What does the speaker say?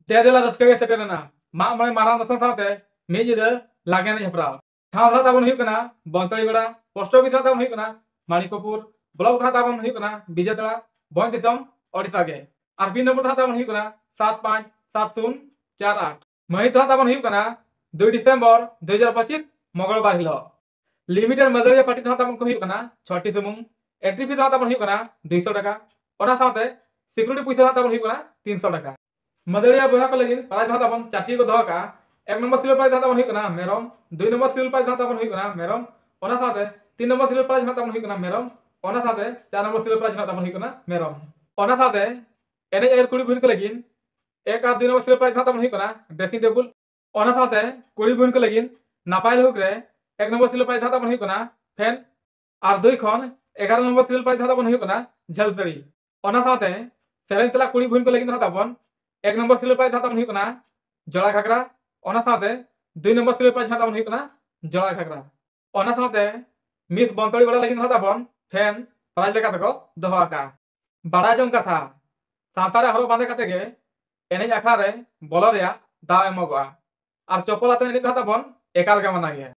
देदेला रस्के गे सेटेरना मा मळे मारांग दसन साथे मी जिदा लागे ने हेपराव ठाव सा ताबन हुई कना बंतड़ी गड़ा पोस्ट ऑफिस ताबन हुई कना माणिकपुर ब्लॉक ताबन हुई कना बिजेतड़ा बन दिसम ओडिशा गे और पिन नंबर ताबन हुई कना 757048 महित ताबन हुई कना 2 डिसेंबर 2025 मंगलवार हिलो लिमिटेड मदरिया पार्टी ताबन को हुई कना 6टी सुमुंग एंट्री फी ताबन हुई कना 200 टाका ओना साथे सिक्योरिटी पैसा ताबन हुई कना 300 टाका मदरिया बहा को लगिन प्राइस ताबन 4टी को दोका 1 नंबर सिल्वर प्राइस ताबन हुई कना मेरम 2 नंबर सिल्वर प्राइस ताबन हुई कना मेरम ओना साथे 3 नंबर सिल्वर प्राइस ताबन हुई कना मेरम ओना साथे 4 नंबर सिल्वर प्राइस ताबन हुई कना मेरम ओना साथे एने एर कुड़ी बुन को लगिन 1 और 2 नंबर सिल्वर प्राइस ताबन हुई कना ड्रेसिंग टेबल ओना साथे कुड़ी बुन को लगिन नापाय लुक रे 1 नंबर सिल्वर प्राइस ताबन हुई कना फैन और 2 खन 11 नंबर सिल्वर प्राइस ताबन हुई कना झलसड़ी ओना साथे सेरेन तला कुड़ी बुन को लगिन ताबन 1 नंबर सिल्वर प्राइस ताबन हुई कना जड़ा घागरा ओना साथे 2 नंबर सिल्वर प्राइस ताबन हुई कना जड़ा घागरा ओना साथे मिस बंतड़ी गड़ा लगिन ताबन फैन प्राइस लेका तको दोहा का बड़ा जंग कथा सातारे हरो बांधे कते गे एने आखा रे बोलो रे दाव एमोगा और चप्पल आते एने ताबन एकाल के मना गे।